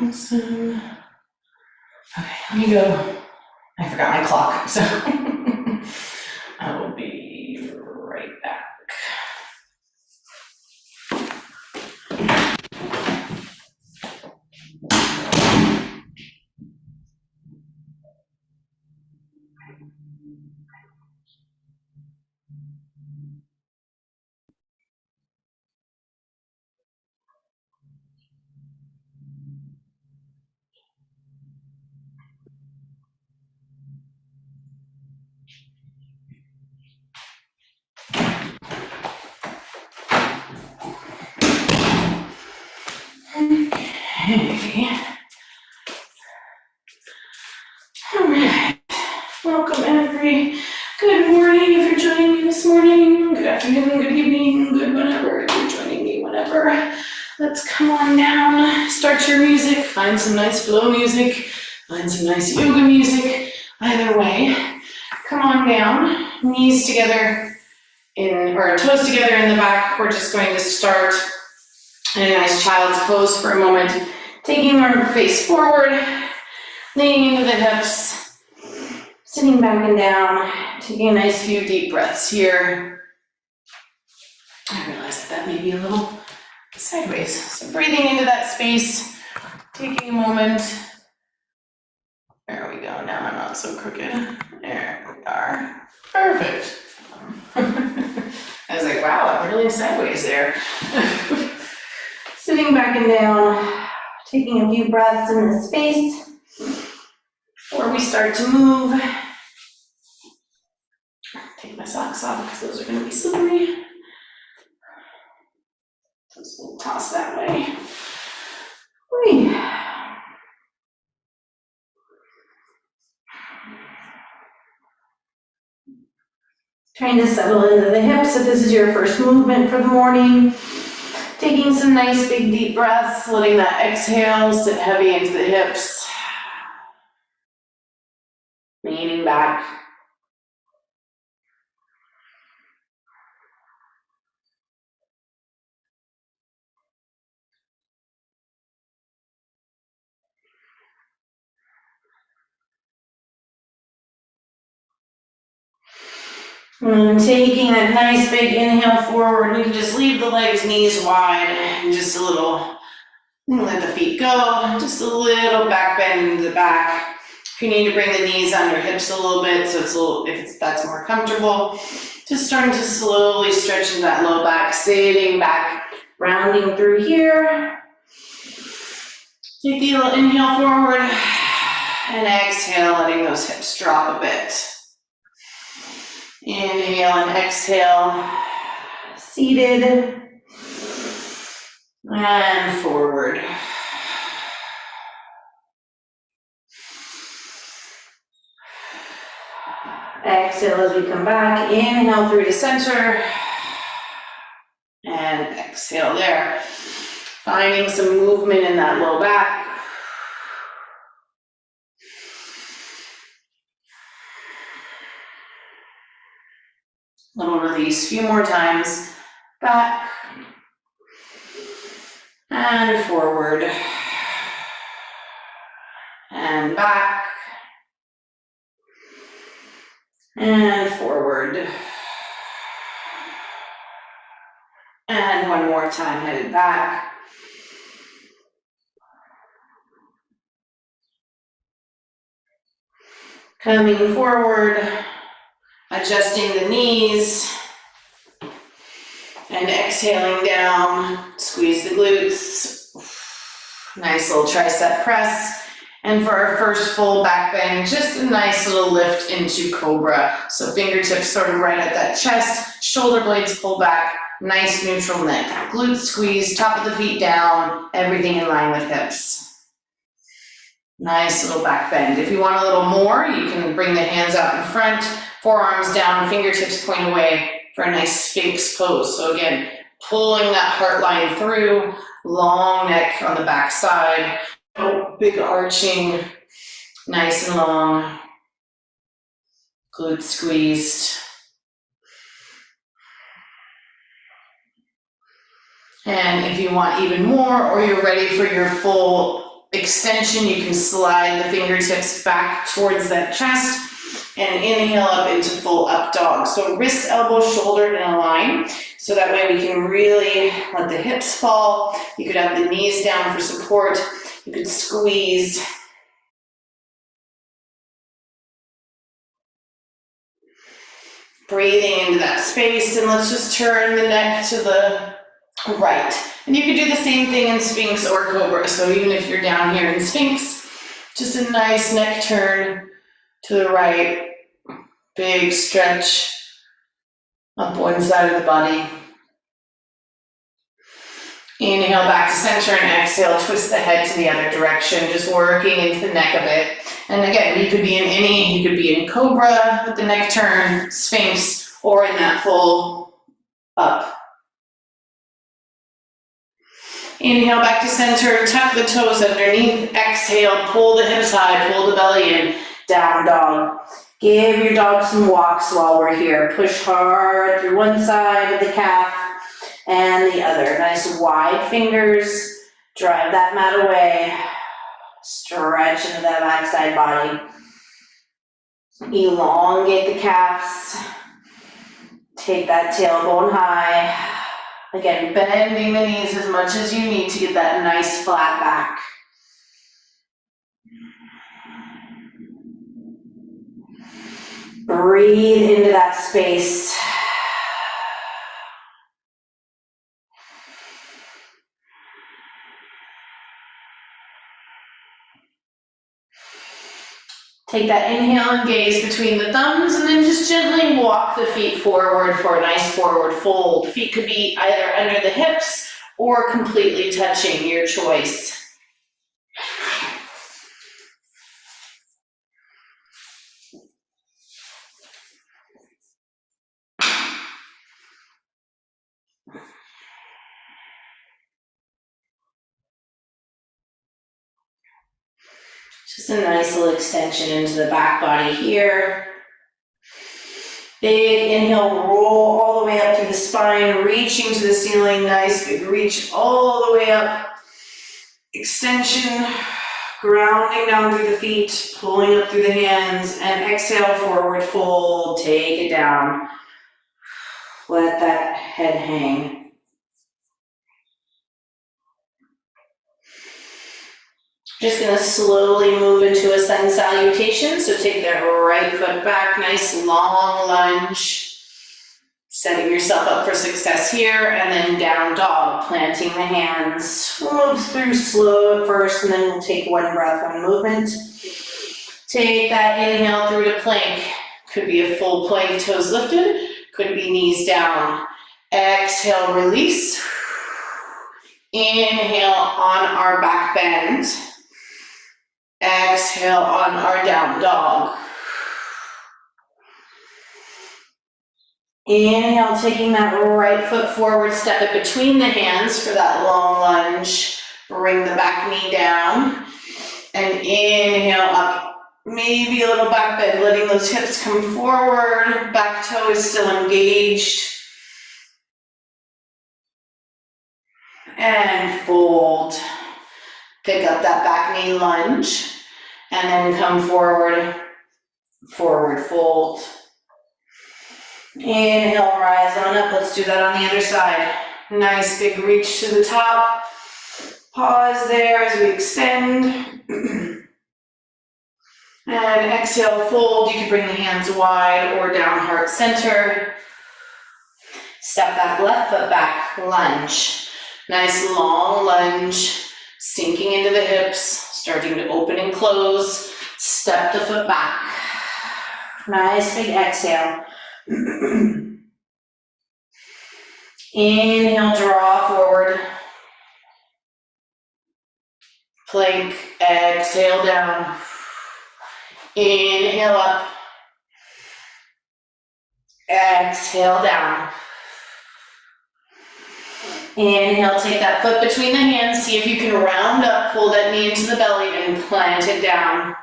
Awesome. Okay, let me go. I forgot my clock, so I will be right back. Okay. All right. Welcome, every. Good morning if you're joining me this morning. Good afternoon, good evening, good whenever. If you're joining me, whenever. Let's come on down. Start your music. Find some nice flow music. Find some nice yoga music. Either way, come on down. Knees together or toes together in the back. We're just going to start in a nice child's pose for a moment. Taking our face forward, leaning into the hips, sitting back and down, taking a nice few deep breaths here. I realize that may be a little sideways. So breathing into that space, taking a moment. There we go, now I'm not so crooked. There we are. Perfect. I was like, wow, I'm really sideways there. Sitting back and down, taking a few breaths in the space before we start to move. Take my socks off because those are going to be slippery. Just we'll toss that way. Whee. Trying to settle into the hips if this is your first movement for the morning. Taking some nice big deep breaths, letting that exhale sit heavy into the hips. Leaning back. And taking that nice big inhale forward, we can just leave the legs, knees wide, and just a little, let the feet go, just a little back bend into the back. If you need to bring the knees under hips a little bit, so it's a little, if that's more comfortable, just starting to slowly stretch into that low back, sitting back, rounding through here. Take the little inhale forward, and exhale, letting those hips drop a bit. Inhale and exhale, seated, and forward. Exhale as we come back, inhale through to center, and exhale there. Finding some movement in that low back. Little release, few more times. Back, and forward, and back, and forward. And one more time, headed back. Coming forward, adjusting the knees, and exhaling down, squeeze the glutes. Nice little tricep press. And for our first full back bend, just a nice little lift into cobra. So fingertips sort of right at that chest, shoulder blades pull back, nice neutral neck. Glutes squeeze, top of the feet down, everything in line with hips. Nice little back bend. If you want a little more, you can bring the hands out in front, forearms down, fingertips point away for a nice Sphinx pose. So again, pulling that heart line through, long neck on the back side. Oh, big arching, nice and long, glutes squeezed. And if you want even more, or you're ready for your full extension, you can slide the fingertips back towards that chest and inhale up into full up dog. So wrist, elbow, shoulder in a line. So that way we can really let the hips fall. You could have the knees down for support. You could squeeze. Breathing into that space, and let's just turn the neck to the right. And you could do the same thing in Sphinx or Cobra. So even if you're down here in Sphinx, just a nice neck turn to the right. Big stretch up one side of the body. Inhale back to center and exhale, twist the head to the other direction, just working into the neck a bit. And again, you could be in any, you could be in Cobra with the neck turn, Sphinx, or in that full up. Inhale back to center, tuck the toes underneath, exhale, pull the hips high, pull the belly in, down dog. Give your dog some walks while we're here. Push hard through one side of the calf and the other. Nice wide fingers, drive that mat away. Stretch into that backside body. Elongate the calves. Take that tailbone high. Again, bending the knees as much as you need to get that nice flat back. Breathe into that space. Take that inhale and gaze between the thumbs, and then just gently walk the feet forward for a nice forward fold. Feet could be either under the hips or completely touching, your choice. Just a nice little extension into the back body here. Big inhale, roll all the way up through the spine, reaching to the ceiling. Nice big reach all the way up. Extension, grounding down through the feet, pulling up through the hands, and exhale, forward fold, take it down. Let that head hang. Just gonna slowly move into a sun salutation. So take that right foot back, nice long lunge. Setting yourself up for success here, and then down dog, planting the hands. Move through slow at first, and then we'll take one breath, one movement. Take that inhale through to plank. Could be a full plank, toes lifted. Could be knees down. Exhale, release. Inhale on our back bend. Exhale on our down dog. Inhale, taking that right foot forward, step it between the hands for that long lunge. Bring the back knee down. And inhale up. Maybe a little back bend, letting those hips come forward. Back toe is still engaged. And fold. Pick up that back knee lunge, and then come forward, forward fold. Inhale, rise on up. Let's do that on the other side. Nice big reach to the top. Pause there as we extend. And exhale, fold. You can bring the hands wide or down heart center. Step that left foot back, lunge. Nice long lunge. Sinking into the hips, starting to open and close. Step the foot back. Nice big exhale. Inhale, draw forward. Plank, exhale down. Inhale up. Exhale down. Inhale, take that foot between the hands. See if you can round up, pull that knee into the belly and plant it down.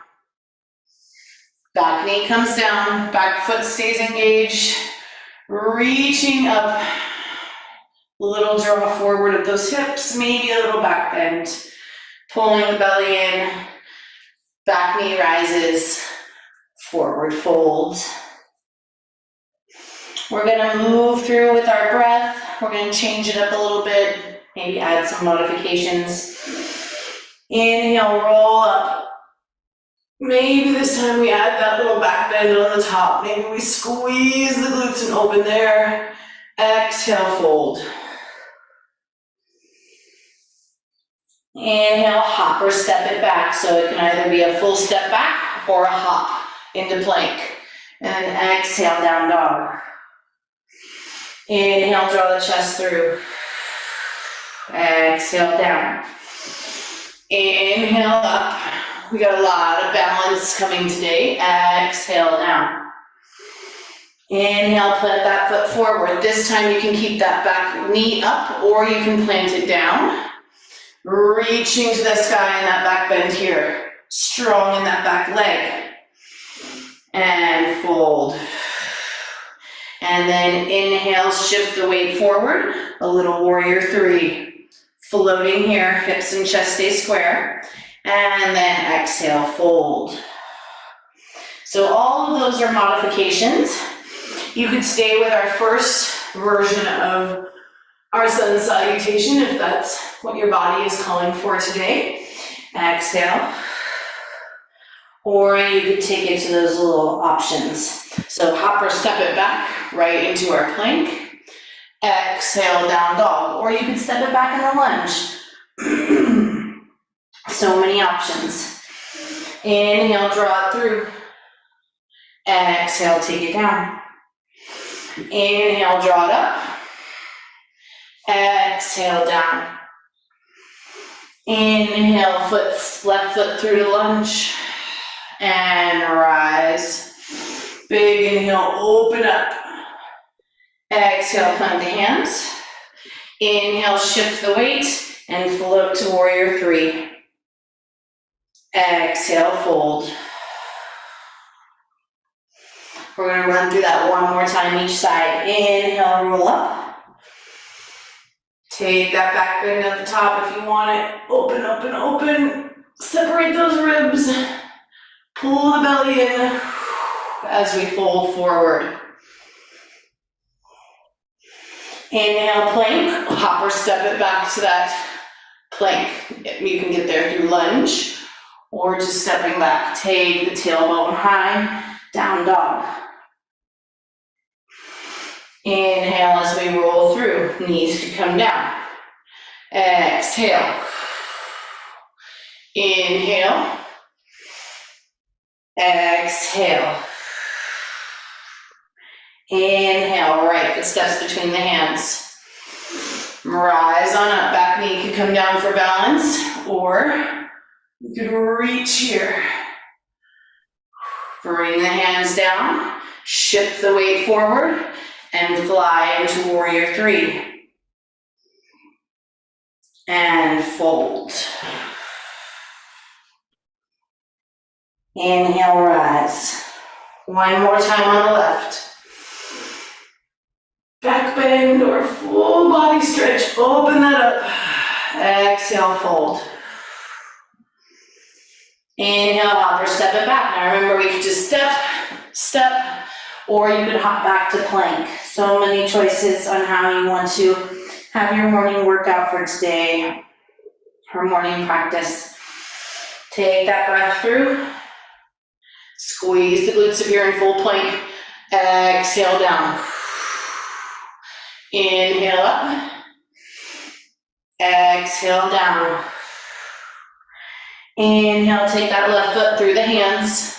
Back knee comes down, back foot stays engaged. Reaching up, little draw forward of those hips, maybe a little back bend. Pulling the belly in, back knee rises, forward fold. We're gonna move through with our breath. We're gonna change it up a little bit, maybe add some modifications. Inhale, roll up. Maybe this time we add that little back bend on the top. Maybe we squeeze the glutes and open there. Exhale, fold. Inhale, hop or step it back. So it can either be a full step back or a hop into plank. And then exhale, down dog. Inhale, draw the chest through. Exhale, down. Inhale, up. We got a lot of balance coming today. Exhale, down. Inhale, plant that foot forward. This time you can keep that back knee up or you can plant it down. Reaching to the sky in that back bend here. Strong in that back leg. And fold. And then inhale, shift the weight forward. A little warrior three. Floating here, hips and chest stay square. And then exhale, fold. So all of those are modifications. You could stay with our first version of our sun salutation if that's what your body is calling for today. Exhale. Or you could take it to those little options. So hop or step it back right into our plank. Exhale, down dog. Or you could step it back in the lunge. So many options. Inhale, draw it through. Exhale, take it down. Inhale, draw it up. Exhale, down. Inhale, left foot through to lunge. And rise. Big inhale, open up. Exhale, plant the hands. Inhale, shift the weight and float to warrior three. Exhale, fold. We're gonna run through that one more time each side. Inhale, roll up. Take that back bend at the top if you want it. Open, open, open. Separate those ribs. Pull the belly in as we fold forward. Inhale, plank. Hop or step it back to that plank. You can get there through lunge or just stepping back. Take the tailbone high, down dog. Inhale as we roll through. Knees to come down. Exhale. Inhale. Exhale. Inhale, right foot steps between the hands. Rise on up, back knee can come down for balance, or you could reach here. Bring the hands down, shift the weight forward, and fly into warrior three. And fold. Inhale, rise. One more time on the left. Back bend or full body stretch. Open that up. Exhale, fold. Inhale, hop or step it back. Now remember, we could just step, or you could hop back to plank. So many choices on how you want to have your morning workout for today, or morning practice. Take that breath through. Squeeze the glutes if you're in full plank. Exhale down. Inhale up. Exhale down. Inhale, take that left foot through the hands.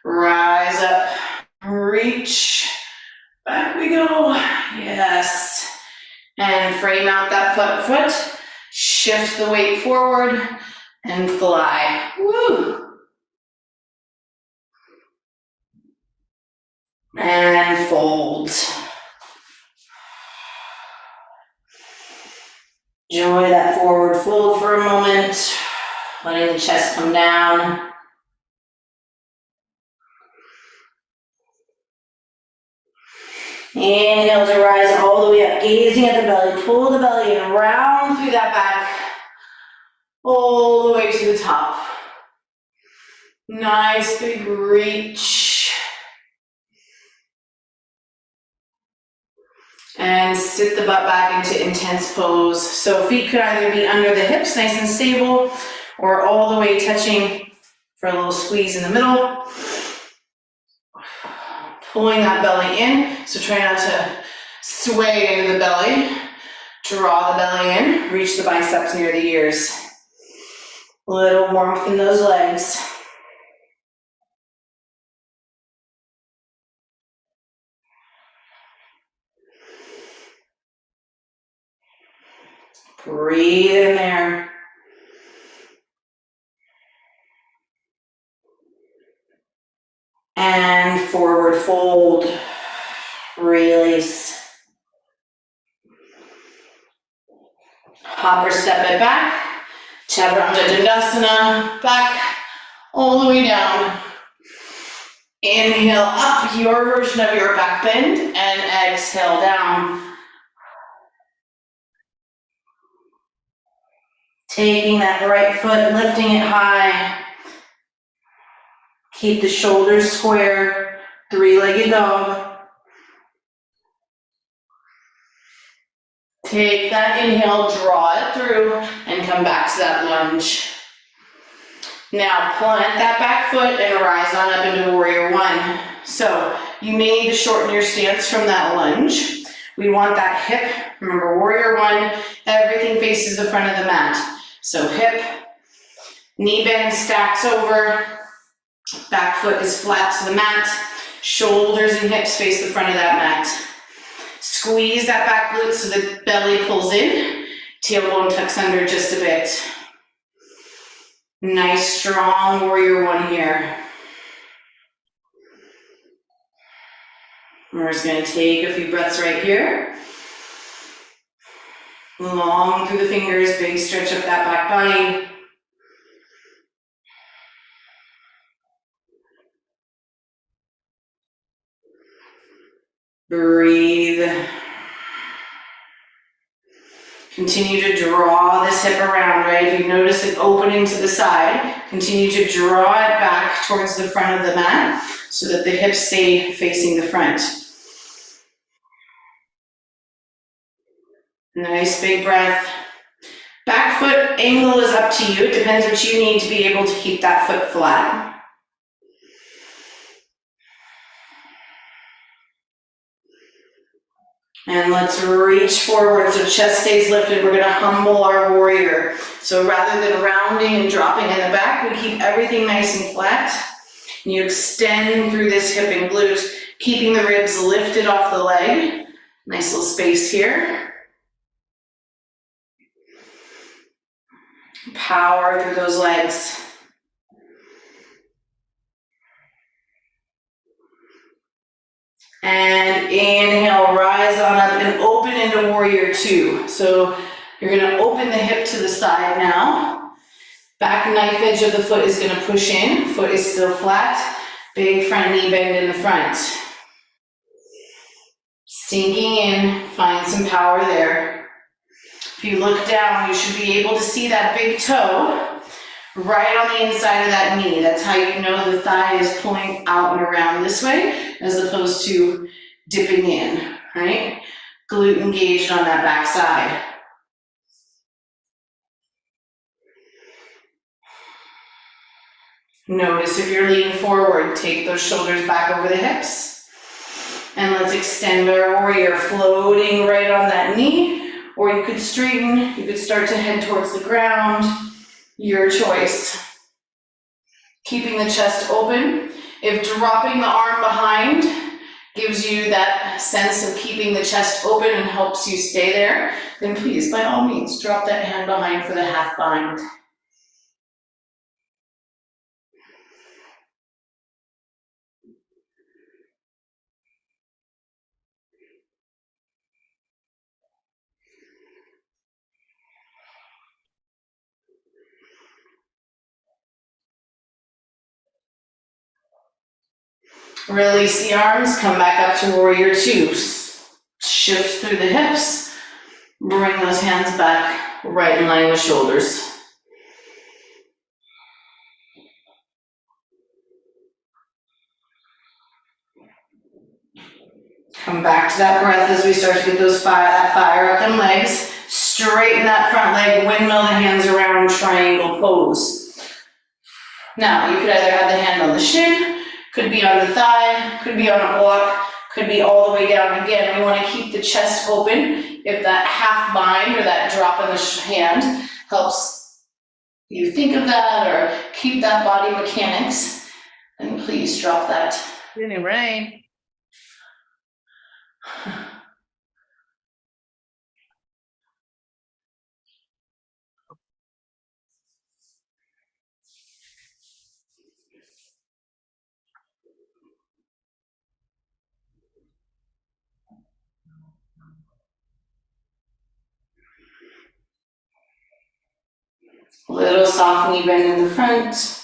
Rise up. Reach. Back we go. Yes. And frame out that foot. Shift the weight forward and fly. Woo. And fold. Enjoy that forward fold for a moment, letting the chest come down. Inhale to rise all the way up, gazing at the belly. Pull the belly in, round through that back, all the to the top. Nice big reach. And sit the butt back into intense pose. So feet could either be under the hips, nice and stable, or all the way touching for a little squeeze in the middle. Pulling that belly in, so try not to sway into the belly. Draw the belly in, reach the biceps near the ears. A little warmth in those legs. Breathe in there. And forward fold. Release. Hop or step it back. Chaturanga Dandasana. Back all the way down. Inhale up, your version of your back bend, and exhale down. Taking that right foot, lifting it high. Keep the shoulders square, three-legged dog. Take that inhale, draw it through, and come back to that lunge. Now plant that back foot and rise on up into warrior one. So you may need to shorten your stance from that lunge. We want that hip, remember warrior one, everything faces the front of the mat. So hip, knee bend stacks over, back foot is flat to the mat, shoulders and hips face the front of that mat. Squeeze that back glute so the belly pulls in, tailbone tucks under just a bit. Nice strong warrior one here. We're just gonna take a few breaths right here. Long through the fingers, big stretch up that back body. Breathe. Continue to draw this hip around, right? If you notice it opening to the side, continue to draw it back towards the front of the mat so that the hips stay facing the front. Nice big breath. Back foot angle is up to you. It depends what you need to be able to keep that foot flat. And let's reach forward so chest stays lifted. We're gonna humble our warrior. So rather than rounding and dropping in the back, we keep everything nice and flat. And you extend through this hip and glute, keeping the ribs lifted off the leg. Nice little space here. Power through those legs. And inhale, rise on up and open into warrior two. So you're gonna open the hip to the side now. Back knife edge of the foot is gonna push in. Foot is still flat. Big front knee bend in the front. Sinking in, find some power there. If you look down, you should be able to see that big toe right on the inside of that knee. That's how you know the thigh is pulling out and around this way, as opposed to dipping in, right? Glute engaged on that back side. Notice if you're leaning forward, take those shoulders back over the hips. And let's extend our warrior, floating right on that knee. Or you could straighten, you could start to head towards the ground, your choice. Keeping the chest open. If dropping the arm behind gives you that sense of keeping the chest open and helps you stay there, then please, by all means, drop that hand behind for the half bind. Release the arms, come back up to warrior two. Shift through the hips, bring those hands back right in line with shoulders. Come back to that breath as we start to get that fire up them legs. Straighten that front leg, windmill the hands around, triangle pose. Now, you could either have the hand on the shin, could be on the thigh, could be on a block, could be all the way down. Again, we want to keep the chest open. If that half bind or that drop in the hand helps you think of that or keep that body mechanics, then please drop that. Didn't rain. Little soft knee bend in the front.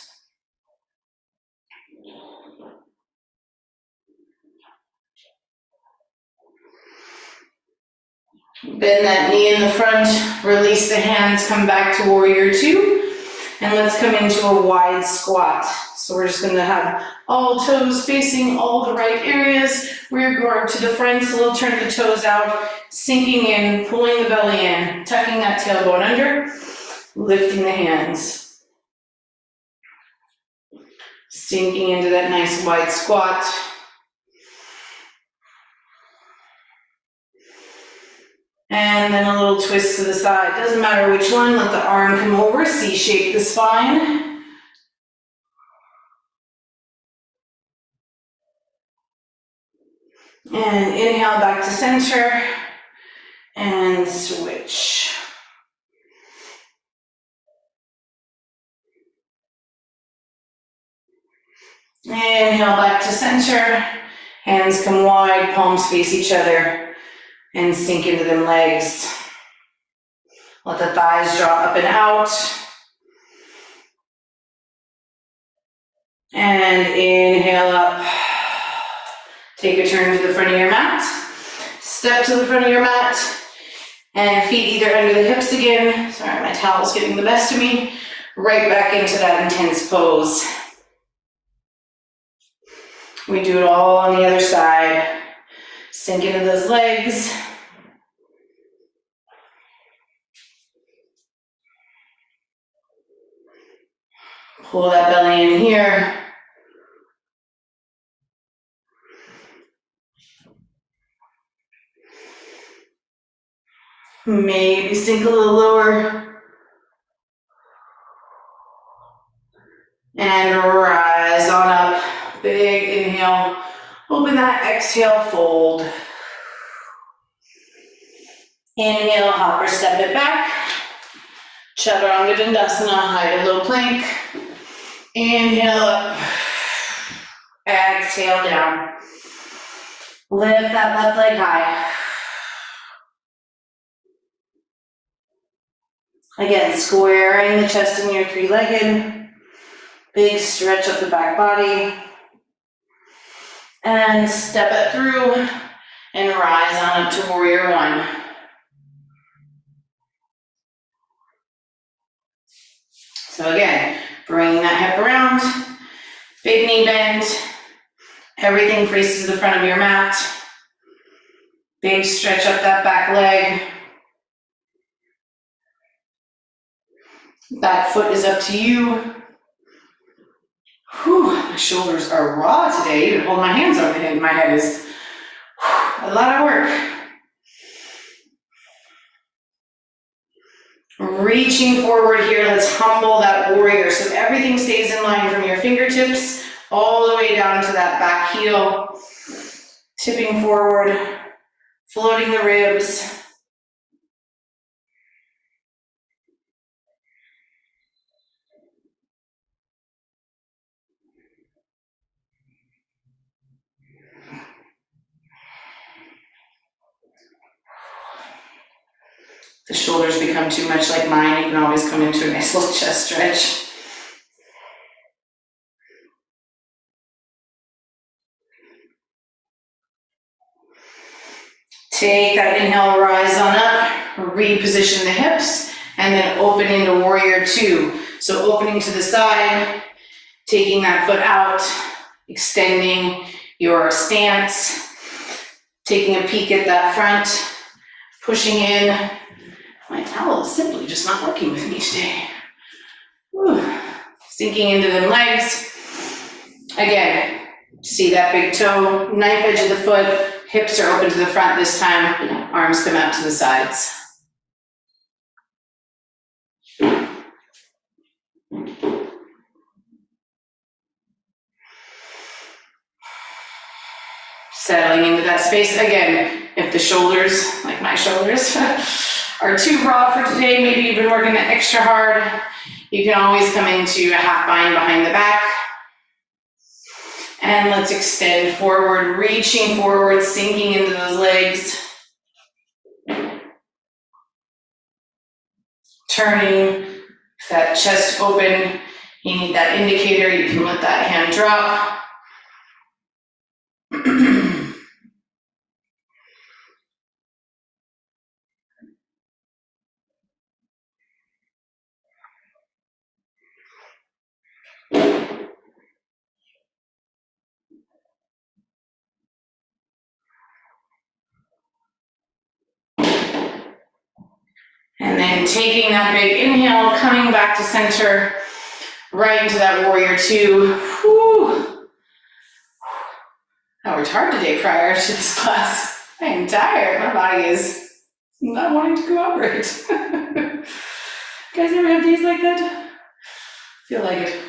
Bend that knee in the front, release the hands, come back to warrior two, and let's come into a wide squat. So we're just gonna have all toes facing all the right areas. We're going to the front, so we'll turn the toes out, sinking in, pulling the belly in, tucking that tailbone under, lifting the hands. Sinking into that nice wide squat. And then a little twist to the side. Doesn't matter which one, let the arm come over, C-shape the spine. And inhale back to center, and switch. Inhale back to center, hands come wide, palms face each other. And sink into them legs. Let the thighs draw up and out. And inhale up. Take a turn to the front of your mat. Step to the front of your mat. And feet either under the hips again. Sorry, my towel's getting the best of me. Right back into that intense pose. We do it all on the other side. Sink into those legs. Pull that belly in here. Maybe sink a little lower. And rise on up. Big inhale. Open that, exhale, fold. Inhale, hop or step it back. Chaturanga Dandasana, high to low plank. Inhale up. Exhale down. Lift that left leg high. Again, squaring the chest in your three-legged. Big stretch up the back body. And step it through and rise on up to warrior one. So again, bringing that hip around, big knee bend, everything faces the front of your mat. Big stretch up that back leg. Back foot is up to you. Whew, my shoulders are raw today. Even hold my hands on my head. My head is a lot of work. Reaching forward here, let's humble that warrior. So everything stays in line from your fingertips all the way down to that back heel. Tipping forward, floating the ribs. The shoulders become too much like mine, you can always come into a nice little chest stretch. Take that inhale, rise on up, reposition the hips, and then open into warrior two. So opening to the side, taking that foot out, extending your stance. Taking a peek at that front, pushing in. My towel is simply just not working with me today. Whew. Sinking into the legs. Again, see that big toe, knife edge of the foot, hips are open to the front this time, arms come out to the sides. Settling into that space. Again, if the shoulders, like my shoulders, are too raw for today, maybe you've been working extra hard, you can always come into a half bind behind the back. And let's extend forward, reaching forward, sinking into those legs. Turning that chest open. You need that indicator, you can let that hand drop. And then taking that big inhale, coming back to center, right into that warrior two. Whew. I worked hard today prior to this class. I am tired, my body is not wanting to cooperate. You guys ever have days like that? Feel like it.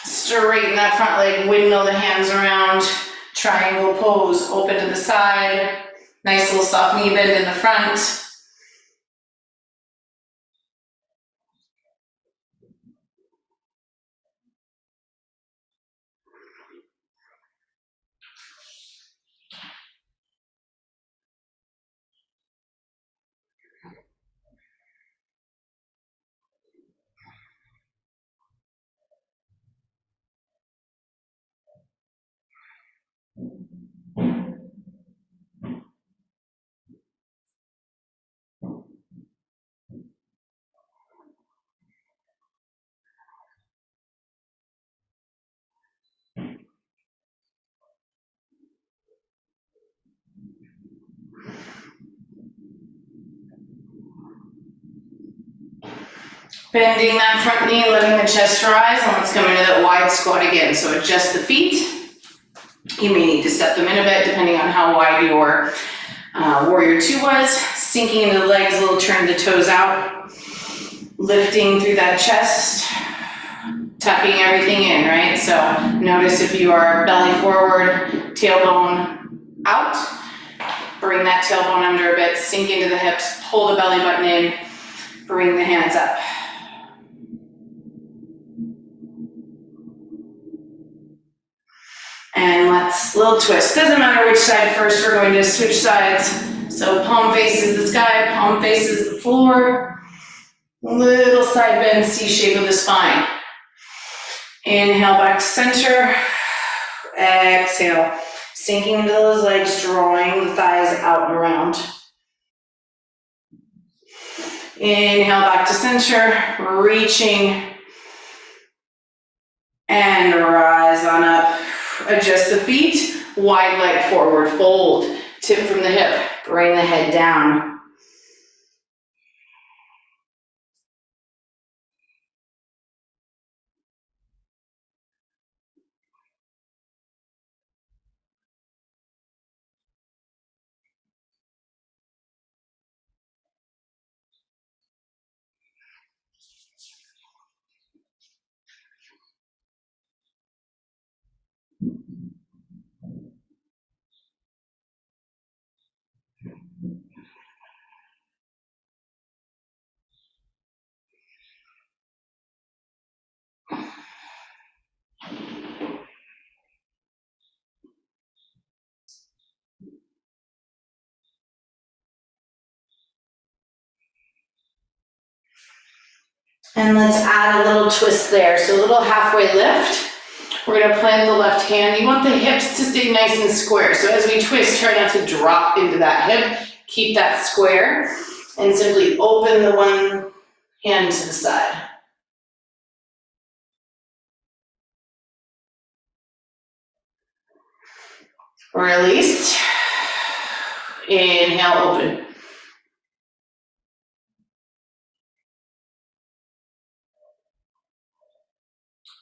Straighten that front leg, windmill the hands around, triangle pose, open to the side. Nice little soft knee bend in the front. Bending that front knee, letting the chest rise, and let's come into that wide squat again. So adjust the feet. You may need to step them in a bit depending on how wide your warrior two was. Sinking into the legs, a little turn the toes out. Lifting through that chest. Tucking everything in, right? So notice if you are belly forward, tailbone out. Bring that tailbone under a bit, sink into the hips, pull the belly button in, bring the hands up. And let's, little twist. Doesn't matter which side first, we're going to switch sides. So palm faces the sky, palm faces the floor. Little side bend, C shape of the spine. Inhale back to center. Exhale. Sinking into those legs, drawing the thighs out and around. Inhale back to center, reaching. And rise on up. Adjust the feet, wide leg forward, fold, tip from the hip, bring the head down. And let's add a little twist there. So a little halfway lift. We're gonna plant the left hand. You want the hips to stay nice and square. So as we twist, try not to drop into that hip. Keep that square and simply open the one hand to the side. Released. Inhale, open.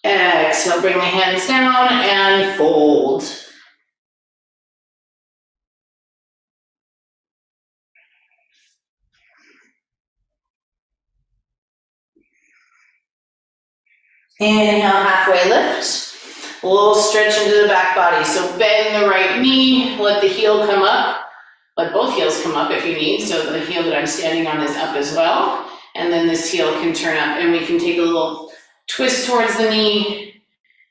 Exhale, bring the hands down and fold. Inhale, halfway lift. A little stretch into the back body. So bend the right knee, let the heel come up. Let both heels come up if you need. So the heel that I'm standing on is up as well. And then this heel can turn up and we can take a little twist towards the knee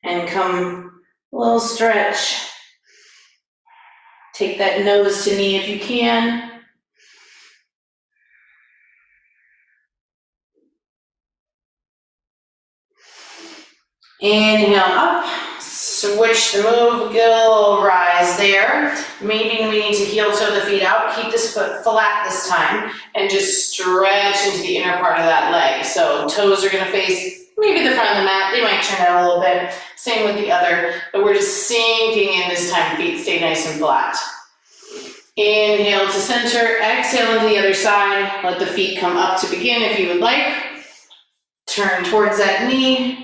and come a little stretch. Take that nose to knee if you can. Inhale up, switch the move, get a little rise there. Maybe we need to heel toe the feet out, keep this foot flat this time, and just stretch into the inner part of that leg. So toes are gonna face maybe the front of the mat, they might turn out a little bit. Same with the other, but we're just sinking in this time, feet stay nice and flat. Inhale to center, exhale into the other side, let the feet come up to begin if you would like. Turn towards that knee.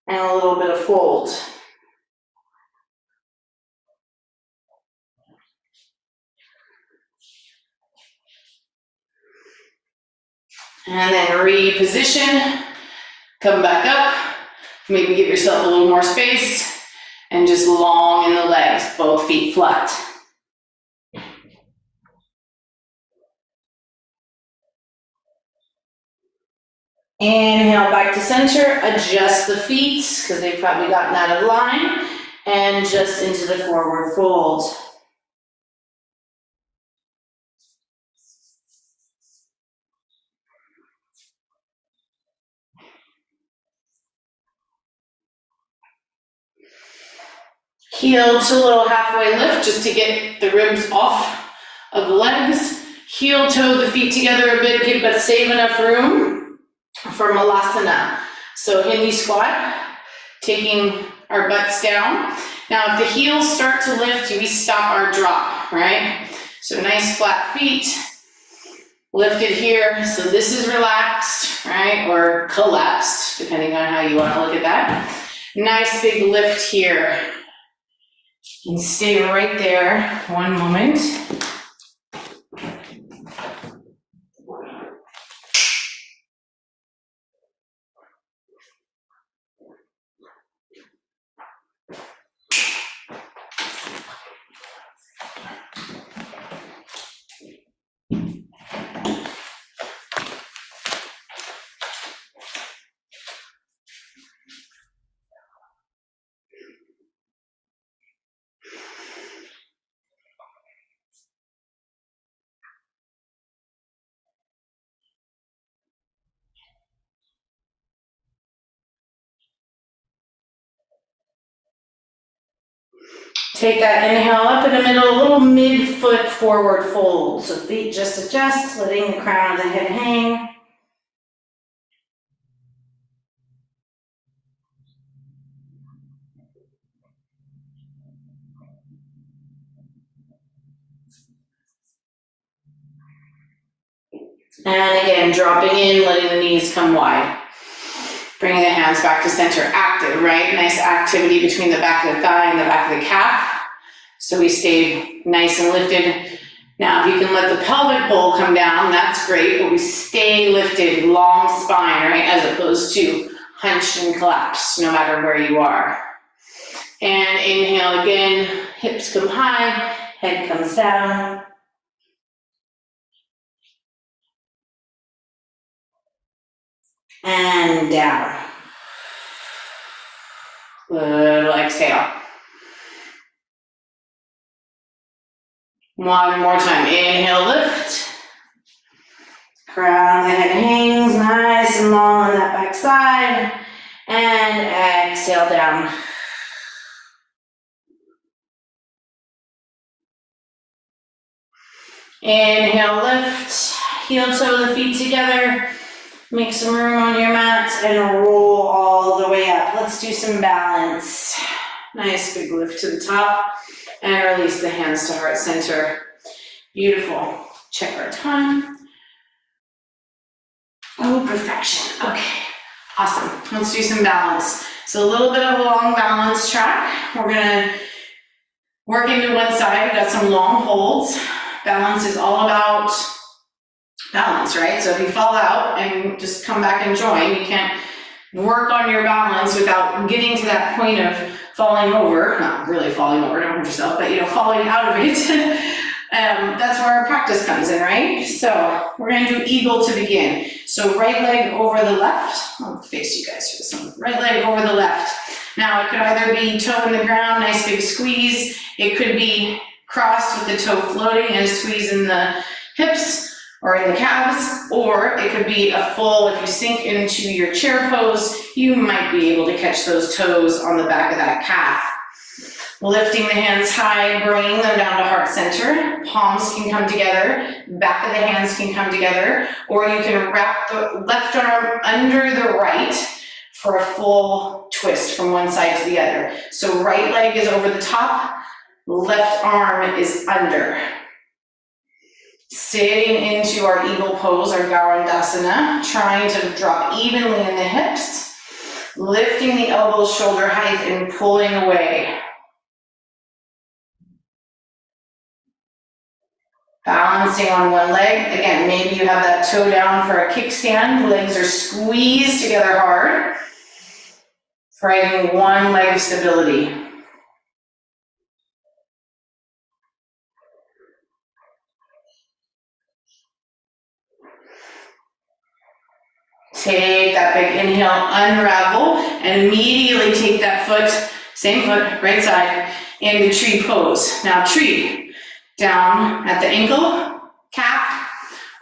And a little bit of fold. And then reposition, come back up, maybe give yourself a little more space, and just long in the legs, both feet flat. Inhale back to center, adjust the feet, because they've probably gotten out of line, and just into the forward fold. Heel to a little halfway lift, just to get the ribs off of the legs. Heel toe the feet together a bit, but save enough room for Malasana. So Hindi squat, taking our butts down. Now if the heels start to lift, we stop our drop, right? So nice flat feet, lifted here. So this is relaxed, right? Or collapsed, depending on how you want to look at that. Nice big lift here. And stay right there, one moment. Take that inhale up in the middle, a little mid-foot forward fold. So feet just adjust, letting the crown of the head hang. And again, dropping in, letting the knees come wide. Bringing the hands back to center, active, right? Nice activity between the back of the thigh and the back of the calf. So we stay nice and lifted. Now, if you can let the pelvic bowl come down, that's great, but we stay lifted, long spine, right? As opposed to hunched and collapsed, no matter where you are. And inhale again, hips come high, head comes down. And down. Little exhale. One more time. Inhale, lift. Crown of the head hangs nice and long on that back side. And exhale down. Inhale, lift. Heel toe the feet together. Make some room on your mat and roll all the way up. Let's do some balance. Nice big lift to the top. And release the hands to heart center. Beautiful. Check our time. Oh, perfection. Okay, awesome. Let's do some balance. So a little bit of a long balance track. We're gonna work into one side. We've got some long holds. Balance is all about balance, right? So if you fall out and just come back and join, you can't work on your balance without getting to that point of falling over, not really falling over, don't hurt yourself, but falling out of it. That's where our practice comes in, right? So we're gonna do eagle to begin. So right leg over the left. I'll face you guys for this one. Right leg over the left. Now it could either be toe in the ground, nice big squeeze. It could be crossed with the toe floating and squeeze in the hips or in the calves, or it could be a full, if you sink into your chair pose, you might be able to catch those toes on the back of that calf. Lifting the hands high, bringing them down to heart center. Palms can come together, back of the hands can come together, or you can wrap the left arm under the right for a full twist from one side to the other. So right leg is over the top, left arm is under. Sitting into our eagle pose, our Garandasana, trying to drop evenly in the hips, lifting the elbows shoulder height and pulling away. Balancing on one leg. Again, maybe you have that toe down for a kickstand. Legs are squeezed together hard, creating one leg of stability. Take that big inhale, unravel, and immediately take that foot, same foot, right side, into tree pose. Now tree, down at the ankle, calf,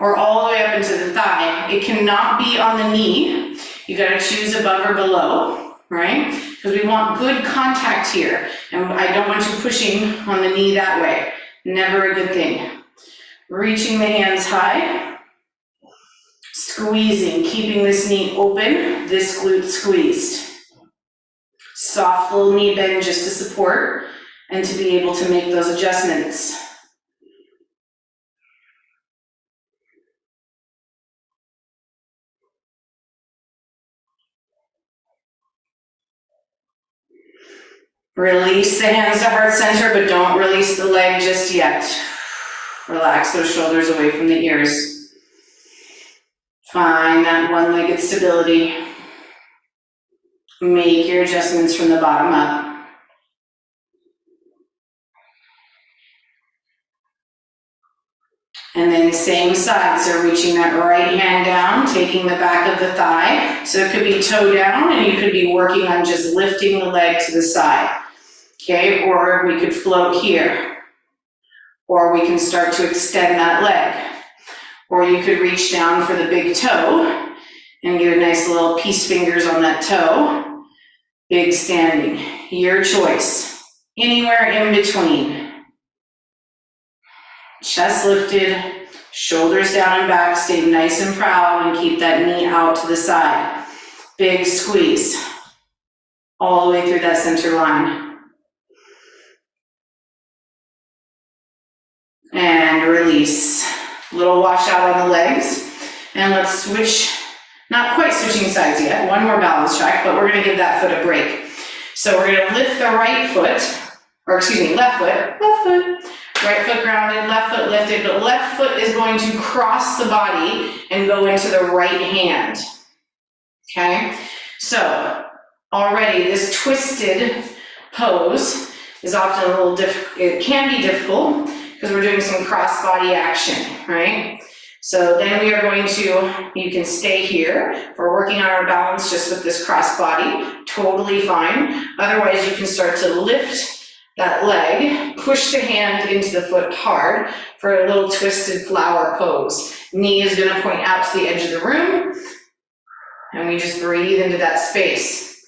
or all the way up into the thigh. It cannot be on the knee. You gotta choose above or below, right? Because we want good contact here, and I don't want you pushing on the knee that way. Never a good thing. Reaching the hands high. Squeezing, keeping this knee open, this glute squeezed. Soft little knee bend just to support and to be able to make those adjustments. Release the hands to heart center, but don't release the leg just yet. Relax those shoulders away from the ears. Find that one-legged stability. Make your adjustments from the bottom up. And then same side, so reaching that right hand down, taking the back of the thigh. So it could be toe down, and you could be working on just lifting the leg to the side. Okay, or we could float here. Or we can start to extend that leg. Or you could reach down for the big toe and get a nice little peace fingers on that toe. Big standing, your choice. Anywhere in between. Chest lifted, shoulders down and back, stay nice and proud and keep that knee out to the side. Big squeeze, all the way through that center line. And release. Little wash out on the legs, and let's switch, not quite switching sides yet, one more balance track, but we're gonna give that foot a break. So we're gonna lift the right foot, or excuse me, left foot, right foot grounded, left foot lifted, but left foot is going to cross the body and go into the right hand, okay? So already this twisted pose is often a little it can be difficult, because we're doing some cross body action, right? So then we are going to, you can stay here. If we're working on our balance just with this cross body, totally fine. Otherwise, you can start to lift that leg, push the hand into the foot hard for a little twisted flower pose. Knee is gonna point out to the edge of the room, and we just breathe into that space.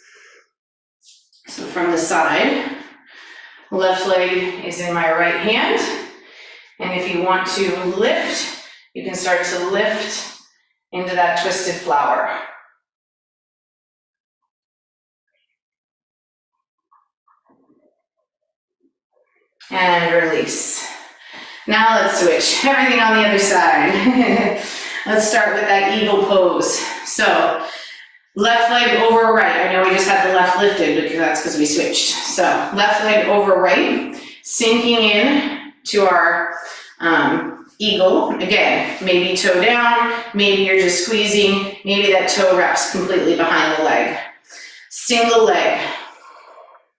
So from the side, left leg is in my right hand. And if you want to lift, you can start to lift into that twisted flower. And release. Now let's switch. Everything on the other side. Let's start with that eagle pose. So left leg over right. I know we just had the left lifted because that's because we switched. So left leg over right, sinking in to our eagle. Again, maybe toe down, maybe you're just squeezing, maybe that toe wraps completely behind the leg. Single leg,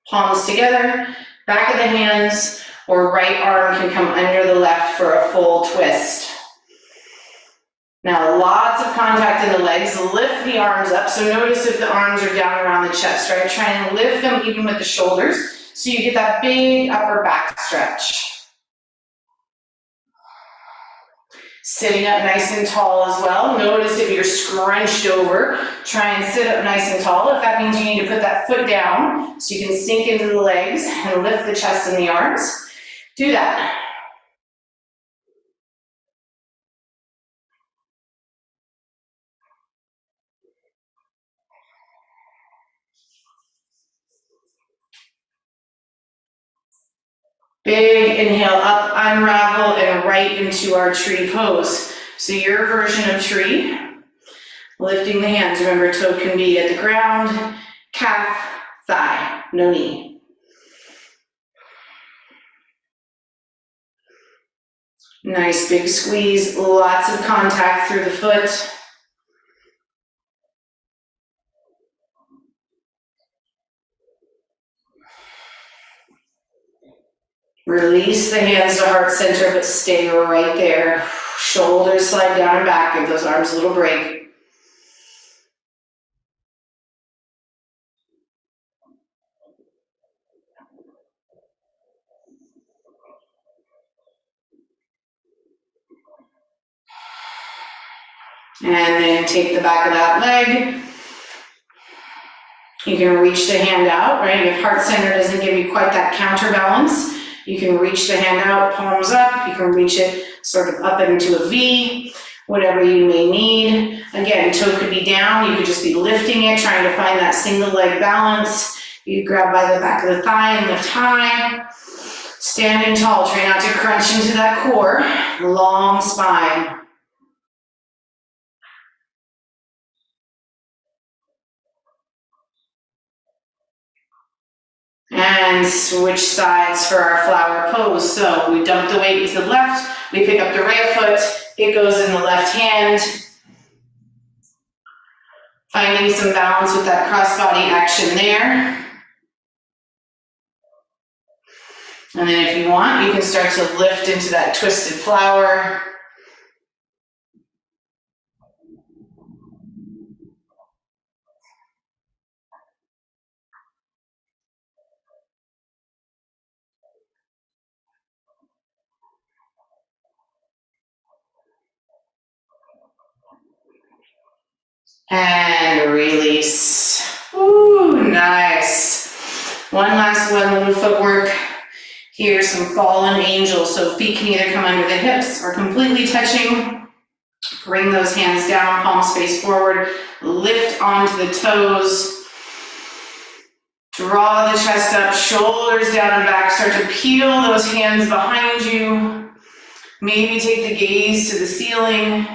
palms together, back of the hands, or right arm can come under the left for a full twist. Now, lots of contact in the legs. Lift the arms up. So notice if the arms are down around the chest, right? Try and lift them even with the shoulders so you get that big upper back stretch. Sitting up nice and tall as well. Notice if you're scrunched over, try and sit up nice and tall. If that means you need to put that foot down so you can sink into the legs and lift the chest and the arms, do that. Big inhale up, unravel, and right into our tree pose. So your version of tree, lifting the hands. Remember, toe can be at the ground, calf, thigh, no knee. Nice big squeeze, lots of contact through the foot. Release the hands to heart center, but stay right there. Shoulders slide down and back, give those arms a little break. And then take the back of that leg. You can reach the hand out, right? If heart center doesn't give you quite that counterbalance, you can reach the hand out, palms up. You can reach it sort of up into a V, whatever you may need. Again, toe could be down. You could just be lifting it, trying to find that single leg balance. You grab by the back of the thigh and lift high. Standing tall, try not to crunch into that core. Long spine. And switch sides for our flower pose. So we dump the weight into the left, we pick up the right foot, it goes in the left hand. Finding some balance with that crossbody action there. And then if you want, you can start to lift into that twisted flower. And release. Ooh, nice. One last one, little footwork. Here's some fallen angel. So feet can either come under the hips or completely touching. Bring those hands down, palms face forward. Lift onto the toes. Draw the chest up, shoulders down and back. Start to peel those hands behind you. Maybe take the gaze to the ceiling.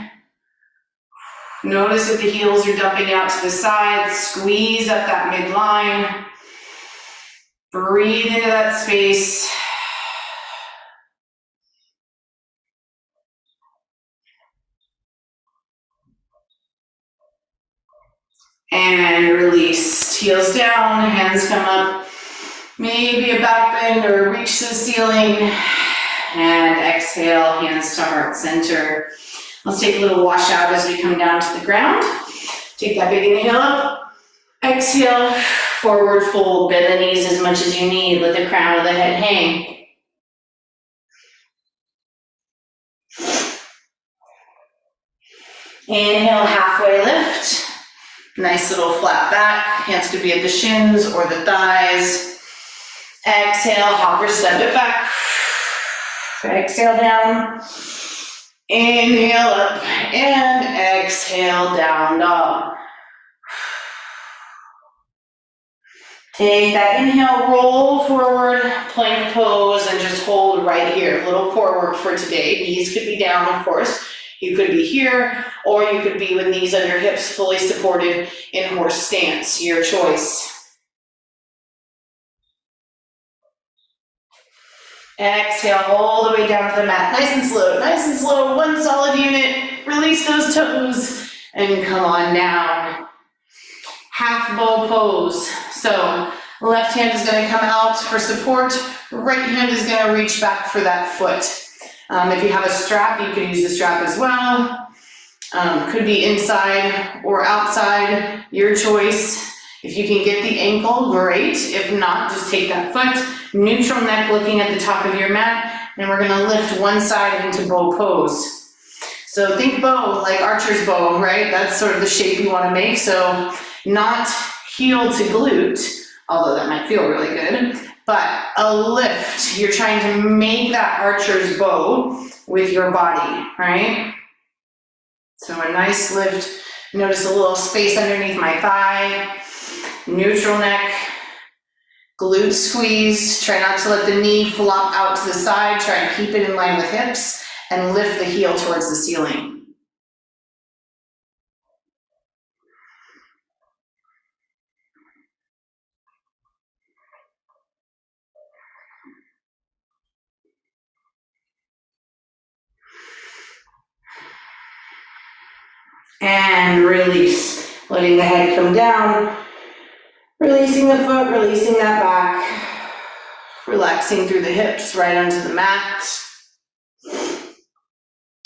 Notice if the heels are dumping out to the side. Squeeze up that midline. Breathe into that space. And release. Heels down, hands come up. Maybe a back bend or reach to the ceiling. And exhale, hands to heart center. Let's take a little wash out as we come down to the ground. Take that big inhale up. Exhale, forward fold. Bend the knees as much as you need. Let the crown of the head hang. Inhale, halfway lift. Nice little flat back. Hands could be at the shins or the thighs. Exhale, hopper, step it back. Exhale down. Inhale up and exhale, down dog. Take that inhale, roll forward, plank pose, and just hold right here. Little core work for today. Knees could be down, of course. You could be here, or you could be with knees under hips, fully supported in horse stance. Your choice. Exhale all the way down to the mat. Nice and slow, nice and slow. One solid unit. Release those toes and come on down. Half bow pose. So left hand is going to come out for support. Right hand is going to reach back for that foot. If you have a strap, you can use the strap as well. Could be inside or outside, your choice. If you can get the ankle, great. If not, just take that foot. Neutral neck looking at the top of your mat, and we're gonna lift one side into bow pose. So think bow, like archer's bow, right? That's sort of the shape you wanna make. So not heel to glute, although that might feel really good, but a lift. You're trying to make that archer's bow with your body, right? So a nice lift. Notice a little space underneath my thigh. Neutral neck, glute squeeze. Try not to let the knee flop out to the side. Try and keep it in line with hips and lift the heel towards the ceiling. And release, letting the head come down. Releasing the foot, releasing that back. Relaxing through the hips, right onto the mat.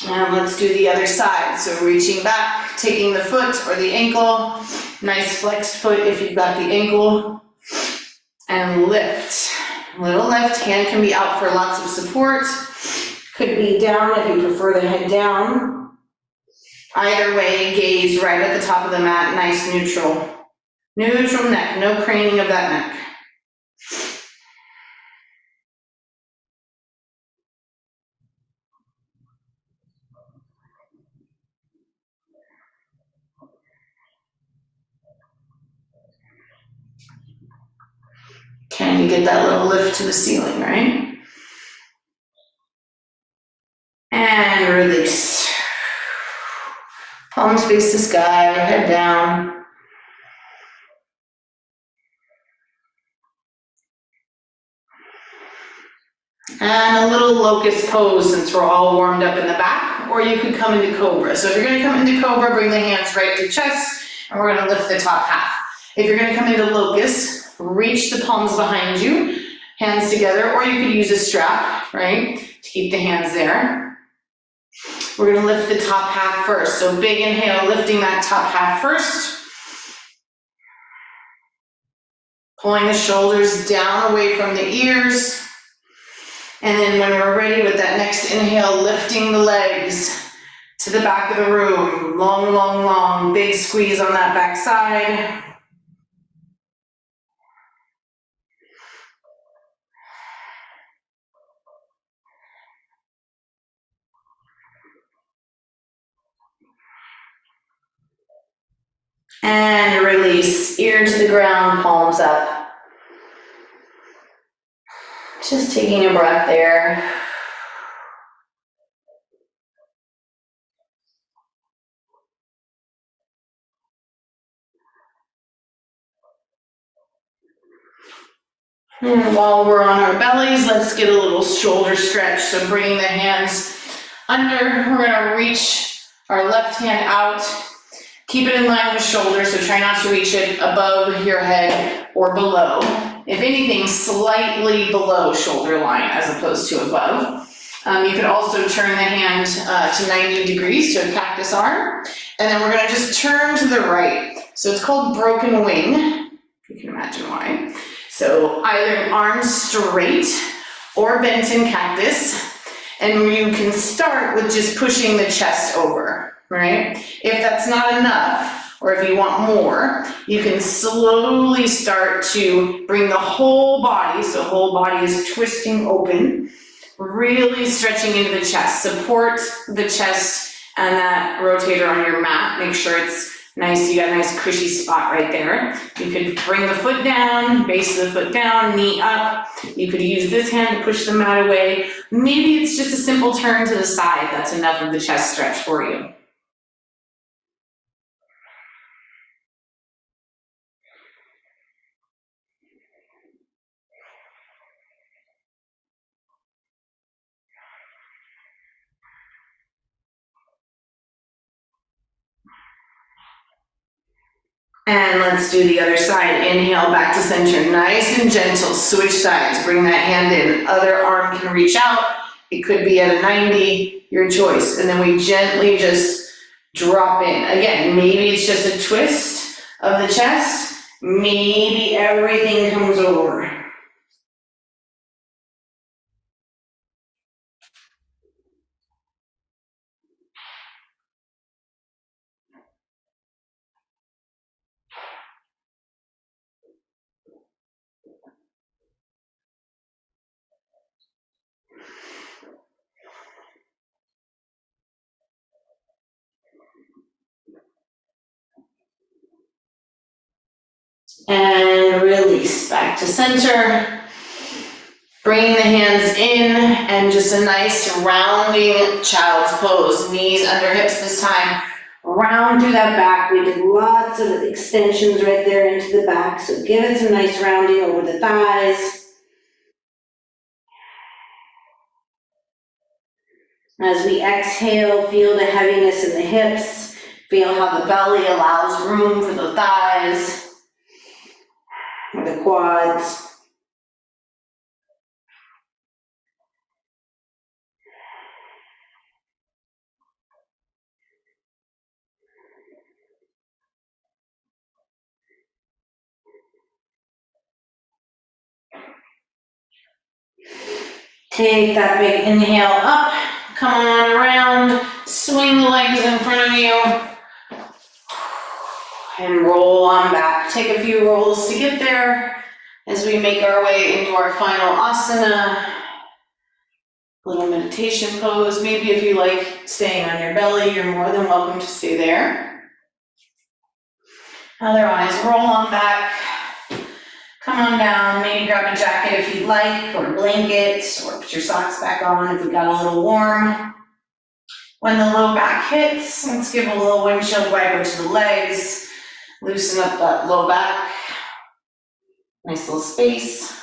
And let's do the other side. So reaching back, taking the foot or the ankle. Nice flexed foot if you've got the ankle. And lift. Little lift, hand can be out for lots of support. Could be down if you prefer the head down. Either way, gaze right at the top of the mat, nice neutral. Neutral neck, no craning of that neck. Can you get that little lift to the ceiling, right? And release. Palms face the sky, head down. And a little locust pose since we're all warmed up in the back, or you could come into cobra. So if you're gonna come into cobra, bring the hands right to chest, and we're gonna lift the top half. If you're gonna come into locust, reach the palms behind you, hands together, or you could use a strap, right, to keep the hands there. We're gonna lift the top half first. So big inhale, lifting that top half first. Pulling the shoulders down away from the ears. And then when we're ready with that next inhale, lifting the legs to the back of the room. Long, long, long, big squeeze on that back side. And release, ear to the ground, palms up. Just taking a breath there. And while we're on our bellies, let's get a little shoulder stretch. So bringing the hands under, we're gonna reach our left hand out. Keep it in line with shoulders, so try not to reach it above your head or below. If anything, slightly below shoulder line as opposed to above. You could also turn the hand to 90 degrees, so a cactus arm. And then we're gonna just turn to the right. So it's called broken wing. You can imagine why. So either arms straight or bent in cactus. And you can start with just pushing the chest over, right? If that's not enough, or if you want more, you can slowly start to bring the whole body, so whole body is twisting open, really stretching into the chest. Support the chest and that rotator on your mat. Make sure it's Nice, you got a nice cushy spot right there. You could bring the foot down, base of the foot down, knee up. You could use this hand to push the mat away. Maybe it's just a simple turn to the side. That's enough of the chest stretch for you. And let's do the other side. Inhale back to center, nice and gentle. Switch sides, bring that hand in. Other arm can reach out. It could be at a 90, your choice. And then we gently just drop in. Again, maybe it's just a twist of the chest. Maybe everything comes over. And release back to center. Bring the hands in and just a nice rounding child's pose. Knees under hips this time. Round through that back. We did lots of extensions right there into the back, so give it some nice rounding over the thighs. As we exhale, feel the heaviness in the hips. Feel how the belly allows room for the thighs, for the quads. Take that big inhale up, come on around, swing the legs in front of you, and roll on back. Take a few rolls to get there as we make our way into our final asana. Little meditation pose. Maybe if you like staying on your belly, you're more than welcome to stay there. Otherwise, roll on back. Come on down, maybe grab a jacket if you'd like, or a blanket, or put your socks back on if it got a little warm. When the low back hits, let's give a little windshield wiper to the legs. Loosen up that low back. Nice little space.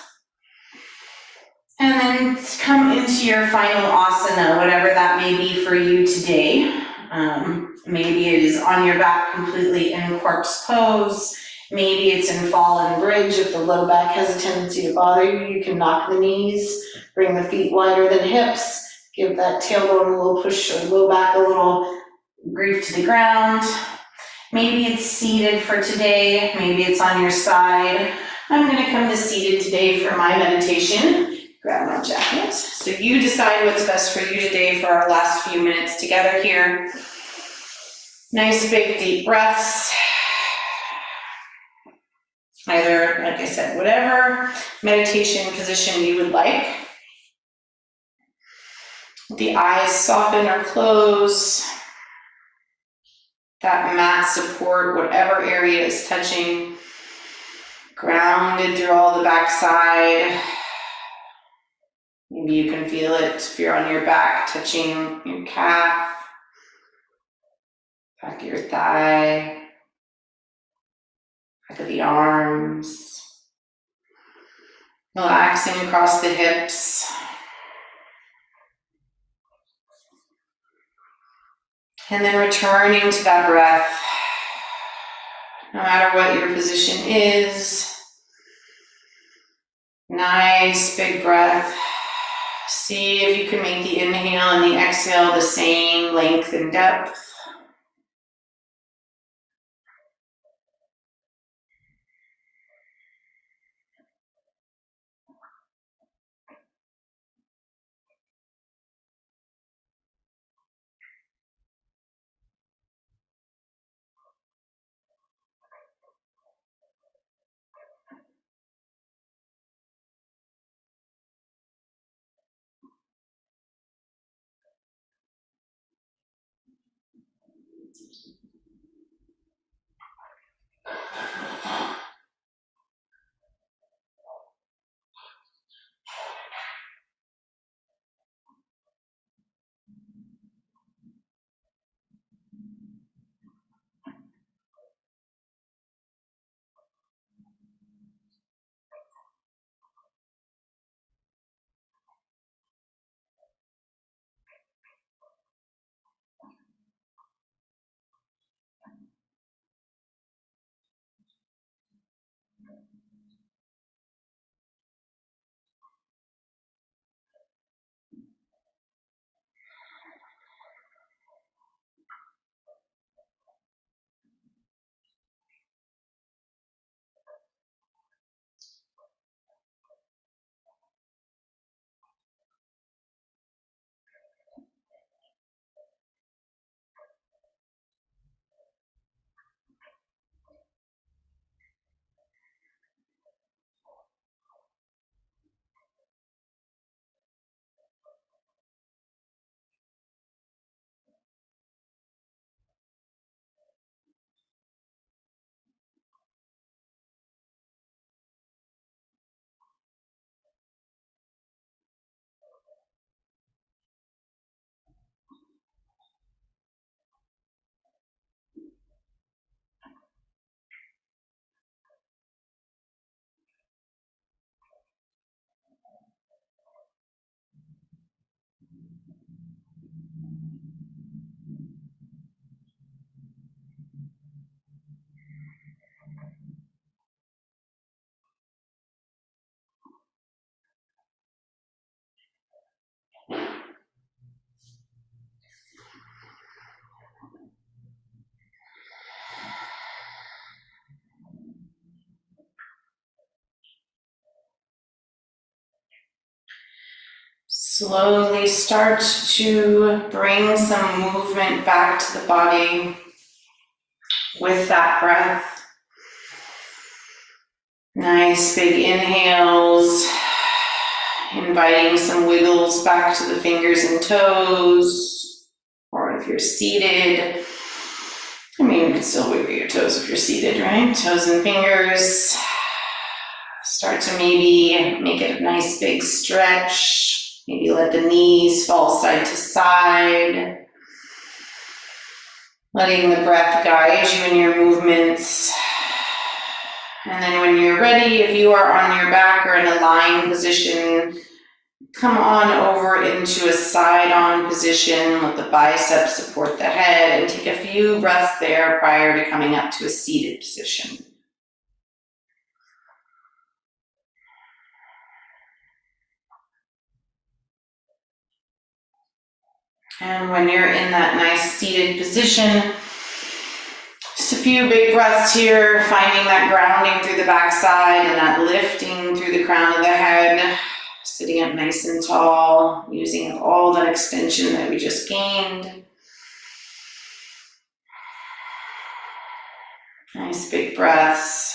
And then come into your final asana, whatever that may be for you today. Maybe it is on your back completely in corpse pose. Maybe it's in fallen bridge. If the low back has a tendency to bother you, you can knock the knees, bring the feet wider than hips, give that tailbone a little push or low back a little grief to the ground. Maybe it's seated for today, maybe it's on your side. I'm gonna come to seated today for my meditation. Grab my jacket. So you decide what's best for you today for our last few minutes together here. Nice big deep breaths. Either, like I said, whatever meditation position you would like. The eyes soften or close. That mat support, whatever area is touching. Grounded through all the backside. Maybe you can feel it if you're on your back, touching your calf, back of your thigh. Back of the arms, relaxing across the hips. And then returning to that breath, no matter what your position is. Nice big breath. See if you can make the inhale and the exhale the same length and depth. Slowly start to bring some movement back to the body with that breath. Nice big inhales, inviting some wiggles back to the fingers and toes, or if you're seated, I mean, you can still wiggle your toes if you're seated, right? Toes and fingers. Start to maybe make it a nice big stretch. Maybe let the knees fall side to side. Letting the breath guide you in your movements. And then when you're ready, if you are on your back or in a lying position, come on over into a side-on position. Let the biceps support the head and take a few breaths there prior to coming up to a seated position. And when you're in that nice seated position, just a few big breaths here, finding that grounding through the backside and that lifting through the crown of the head, sitting up nice and tall, using up all that extension that we just gained. Nice big breaths.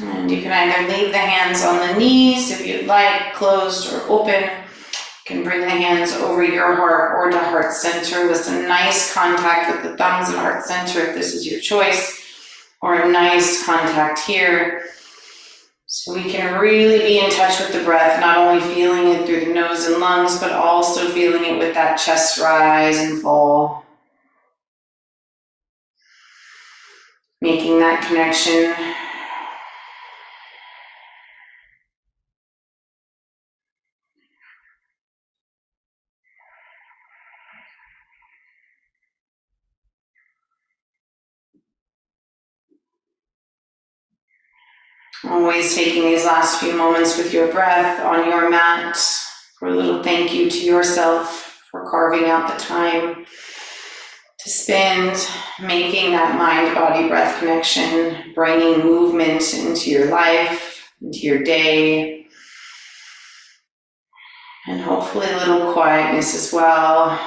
And you can either leave the hands on the knees if you'd like, closed or open. You can bring the hands over your heart or to heart center with some nice contact with the thumbs and heart center if this is your choice, or a nice contact here. So we can really be in touch with the breath, not only feeling it through the nose and lungs, but also feeling it with that chest rise and fall. Making that connection. Always taking these last few moments with your breath on your mat for a little thank you to yourself for carving out the time to spend making that mind-body breath connection, bringing movement into your life, into your day, and hopefully a little quietness as well.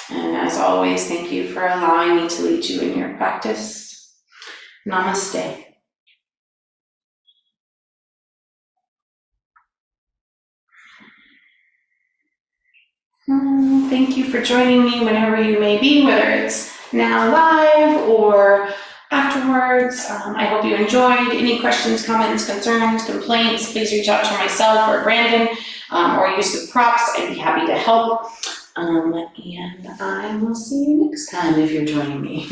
And as always, thank you for allowing me to lead you in your practice. Namaste. Thank you for joining me whenever you may be, whether it's now live or afterwards. I hope you enjoyed. Any questions, comments, concerns, complaints, please reach out to myself or Brandon, or use the props. I'd be happy to help. And I will see you next time if you're joining me.